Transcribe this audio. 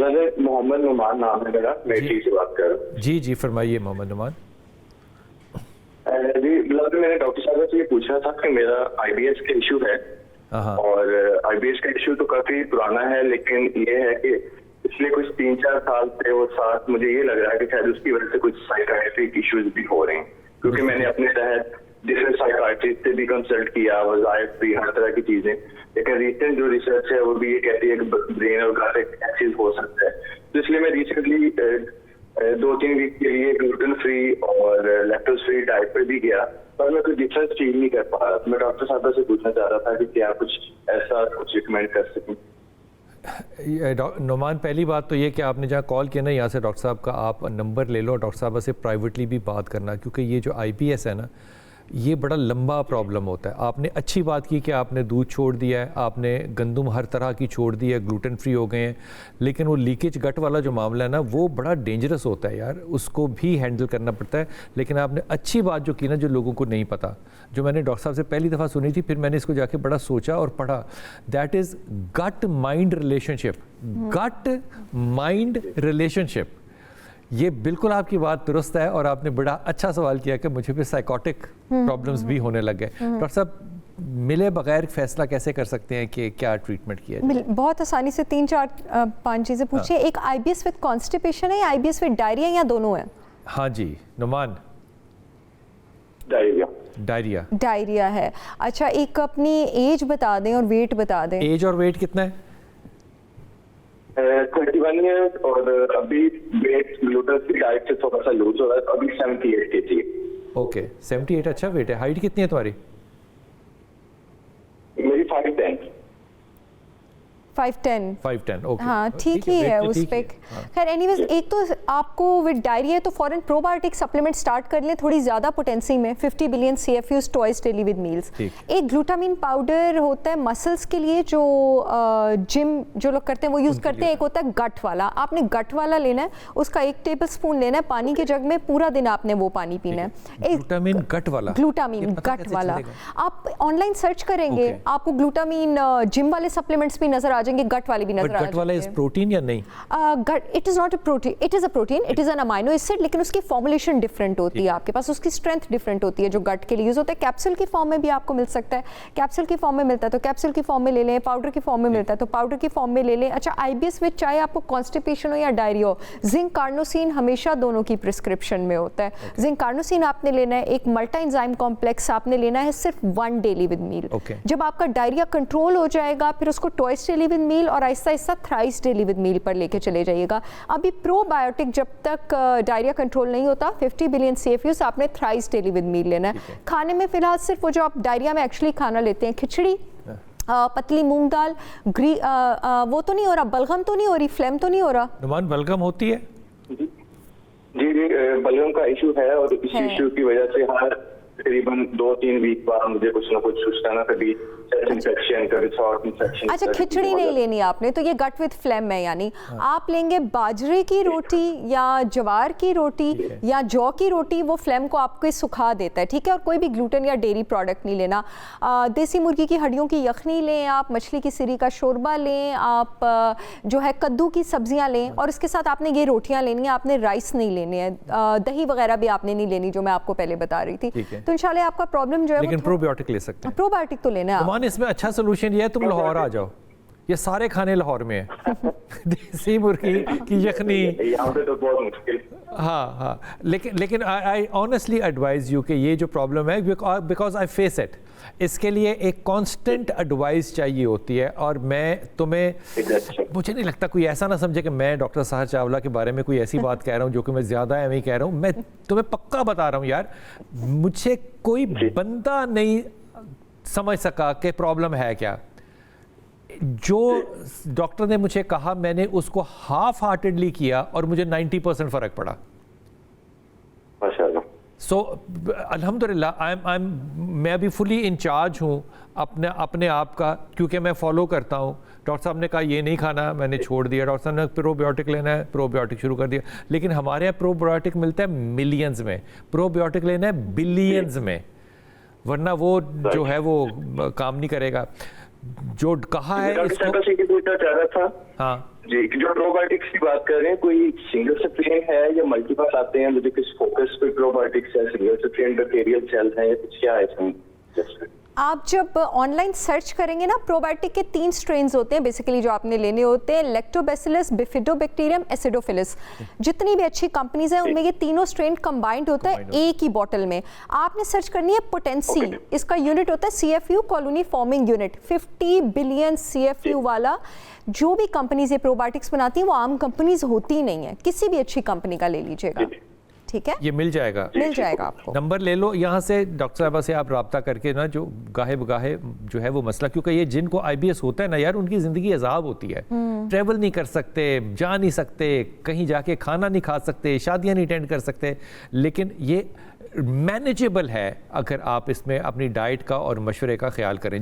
मोहम्मद नुमान नाम है मेरा, मैं जी। टी से बात कर रहा हूँ। जी जी फरमाइए मोहम्मद नुमान। जी मतलब मैंने डॉक्टर साहब से ये पूछना था कि मेरा आईबीएस का इशू है, हाँ और आईबीएस का इशू तो काफी पुराना है, लेकिन ये है कि पिछले कुछ 3-4 साल से वो साथ मुझे ये लग रहा है कि शायद उसकी वजह से कुछ साइकाट्रिक इश्यूज भी हो रहे हैं, क्योंकि मैंने अपने तहत डिफरेंट साइकाट्रिस्ट से भी कंसल्ट किया, वजायत भी, हर तरह की चीजें, लेकिन रिसेंट जो रिसर्च है वो भी ये कहती है कि ब्रेन और गट एक्सिस हो सकता है। तो इसलिए मैं रिसेंटली 2-3 वीक के लिए ग्लूटेन फ्री और लैक्टोज फ्री डाइट पर भी गया, पर मैं कोई डिफरेंस फील नहीं कर पा रहा। मैं डॉक्टर साहब से पूछना चाह रहा था कि क्या कुछ ऐसा कुछ रिकमेंड कर सकें। नुमान, पहली बात तो ये कि आपने जहाँ कॉल किया ना, यहाँ से डॉक्टर साहब का आप नंबर ले लो और डॉक्टर साहब से प्राइवेटली भी बात करना, क्योंकि ये जो आईबीएस है ना, ये बड़ा लंबा प्रॉब्लम होता है। आपने अच्छी बात की कि आपने दूध छोड़ दिया है, आपने गंदम हर तरह की छोड़ दी है, ग्लूटेन फ्री हो गए हैं, लेकिन वो लीकेज गट वाला जो मामला है ना, वो बड़ा डेंजरस होता है यार, उसको भी हैंडल करना पड़ता है। लेकिन आपने अच्छी बात जो की ना, जो लोगों को नहीं पता, जो मैंने डॉक्टर साहब से पहली दफ़ा सुनी थी, फिर मैंने इसको जाके बड़ा सोचा और पढ़ा, that is gut mind relationship. Gut mind relationship, ये बिल्कुल आपकी बात दुरुस्त है, और आपने बड़ा अच्छा सवाल किया कि मुझे भी साइकोटिक प्रॉब्लम्स भी होने लग गए। डॉक्टर साहब, मिले बगैर फैसला कैसे कर सकते हैं कि क्या ट्रीटमेंट किया जाए? बहुत आसानी से 3-4-5 चीज़ें पूछिए। एक आईबीएस विद कॉन्स्टिपेशन है या आईबीएस विद डायरिया, या दोनों है? हाँ जी नुमान। डायरिया। डायरिया। डायरिया है, अच्छा। एक अपनी एज बता दें और वेट बता दें। एज और वेट कितना है? 31 ईयर्स, और अभी वेट ग्लूटेन फ्री डाइट से थोड़ा सा लूज हो रहा है, अभी 78 केजी है। ओके 78 अच्छा वेट है। हाइट कितनी है तुम्हारी? मेरी 5'10". 5'10". 5'10", ओके। हाँ ठीक ही है उस पे। खैर एनीवेज, एक तो आपको विद डायरिया तो फॉरन प्रोबायोटिक सप्लीमेंट स्टार्ट कर लें थोड़ी ज़्यादा पोटेंसी में, 50 billion CFUs twice daily with meals. एक ग्लूटामिन पाउडर होता है मसल्स के लिए, जो जिम जो लोग करते हैं वो यूज़ करते हैं। एक होता है गट वाला, आपने गट वाला लेना है, उसका 1 टेबलस्पून लेना है पानी के जग में, पूरा दिन आपने वो पानी पीना है। ग्लूटामिन गट वाला? ग्लूटामिन गट वाला आप ऑनलाइन सर्च करेंगे, आपको ग्लूटामिन जिम वाले सप्लीमेंट्स भी नजर आ जाएंगे, गट वाले भी नजर आ जाएंगे। गट वाला इज प्रोटीन या नहीं? Got it is not a protein, it is a protein, it is an amino acid, लेकिन उसकी फॉर्मुलेशन डिफरेंट होती है आपके पास, उसकी स्ट्रेंथ डिफरेंट होती है। जो गट के लिए यूज होता है कैप्सूल की फॉर्म में भी आपको मिल सकता है, कैप्सूल की फॉर्म में मिलता है तो कैप्सूल की फॉर्म में ले लें, पाउडर की फॉर्म में मिलता है तो पाउडर की फॉर्म में ले लें। अच्छा, आईबीएस में चाहे आपको कॉन्स्टिपेशन हो या डायरिया हो, जिंक कार्नोसिन हमेशा दोनों की प्रिस्क्रिप्शन में होता है। जिंक कार्नोसिन आपने लेना है, एक मल्टा एंजाइम कॉम्प्लेक्स आपने लेना है सिर्फ 1 डेली विद मील। जब आपका डायरिया कंट्रोल हो जाएगा, फिर उसको ट्वाइस डेली विद मील और Aahista Aahista thrice daily with मील पर लेके चले जाइएगा। अभी प्रोबायोटिक जब तक डायरिया कंट्रोल नहीं होता, 50 बिलियन CFUs आपने थ्राइस डेली विद मील लेना है। खाने में फिलहाल सिर्फ वो जो आप डायरिया में एक्चुअली खाना लेते हैं, खिचड़ी, पतली मूंग दाल, वो तो नहीं हो रहा, बलगम तो नहीं हो रही, फ्लेम तो नहीं हो रहा? नुमान, बलगम होती है? जी बलगम का इशू है, और इस इशू की वजह से हर तकरीबन 2-3 वीक बाद मुझे कुछ ना कुछ सुस्ताना, कभी इन्फेक्शन, कभी शॉर्ट इन्फेक्शन। अच्छा, खिचड़ी नहीं लेनी आपने, तो ये गट विद फ्लेम है, यानी आप लेंगे बाजरे की रोटी या ज्वार की रोटी या जौ की रोटी, वो फ्लेम को आपको सुखा देता है, ठीक है। और कोई भी ग्लूटेन या डेयरी प्रोडक्ट नहीं लेना। देसी मुर्गी की हड्डियों की यखनी लें आप, मछली की सिरी का शोरबा लें आप, जो है कद्दू की सब्जियां लें, और इसके साथ आपने ये रोटियां लेनी है, आपने राइस नहीं लेने हैं, दही वगैरह भी आपने नहीं लेनी, जो मैं आपको पहले बता रही थी। तो इंशाल्लाह आपका प्रॉब्लम जो है, लेकिन प्रोबायोटिक ले सकते हैं। प्रोबायोटिक तो लेना है। इसमें अच्छा सोल्यूशन ये है, तुम लाहौर आ जाओ, ये सारे खाने लाहौर में है। देसी मुर्गी की यखनी, यहाँ पे तो बहुत मुश्किल। हाँ, लेकिन आई ऑनेस्टली एडवाइज यू कि ये जो प्रॉब्लम है, बिकॉज आई फेस इट, इसके लिए एक कांस्टेंट एडवाइस चाहिए होती है। और मैं तुम्हें, मुझे नहीं लगता कोई ऐसा ना समझे कि मैं डॉक्टर साहर चावला के बारे में कोई ऐसी बात कह रहा हूँ जो कि मैं ज़्यादा एवं कह रहा हूँ। मैं तुम्हें पक्का बता रहा हूँ यार, मुझे कोई बंदा नहीं समझ सका कि प्रॉब्लम है क्या। जो डॉक्टर ने मुझे कहा, मैंने उसको हाफ हार्टेडली किया और मुझे 90% फ़र्क पड़ा। सो अल्हम्दुलिल्लाह, मैं अभी फुली इंचार्ज हूँ अपने आप का, क्योंकि मैं फॉलो करता हूँ। डॉक्टर साहब ने कहा ये नहीं खाना, मैंने छोड़ दिया। डॉक्टर साहब ने प्रोबायोटिक लेना है, प्रोबायोटिक शुरू कर दिया। लेकिन हमारे यहाँ प्रोबायोटिक मिलता है मिलियंस में, प्रोबायोटिक लेना है बिलियंस में, वरना वो जो है वो काम नहीं करेगा। जो कहा है इसको, था, हाँ जी, जो प्रोबायोटिक्स की बात कर रहे हैं, कोई सिंगल स्ट्रेन है या मल्टीपल आते हैं? मुझे किस फोकस पे प्रोबायोटिक्स है, सिंगल स्ट्रेन बैक्टीरियल सेल है या कुछ क्या है इसमें? आप जब ऑनलाइन सर्च करेंगे ना, प्रोबायोटिक के 3 स्ट्रेन्स होते हैं बेसिकली जो आपने लेने होते हैं, लैक्टोबैसिलस, बिफिडोबैक्टीरियम, एसिडोफिलिस। जितनी भी अच्छी कंपनीज हैं उनमें ये तीनों स्ट्रेन कंबाइंड होता है एक ही बॉटल में। आपने सर्च करनी है पोटेंसी, इसका यूनिट होता है CFU, colony forming unit. 50 billion CFU वाला जो भी कंपनीज ये प्रोबायोटिक्स बनाती हैं वो आम कंपनीज होती ही नहीं है, किसी भी अच्छी कंपनी का ले लीजिएगा, ठीक है? ये मिल जाएगा आपको। नंबर ले लो यहाँ से, डॉक्टर साहबा से आप रब्ता करके ना, जो गाहे बगाहे जो है वो मसला, क्योंकि ये जिनको IBS होता है ना यार, उनकी ज़िंदगी अजाब होती है। ट्रैवल नहीं कर सकते, जा नहीं सकते, कहीं जाके खाना नहीं खा सकते, शादियाँ नहीं अटेंड कर सकते, लेकिन ये मैनेजेबल है अगर आप इसमें अपनी डाइट का और मशवरे का ख्याल करें।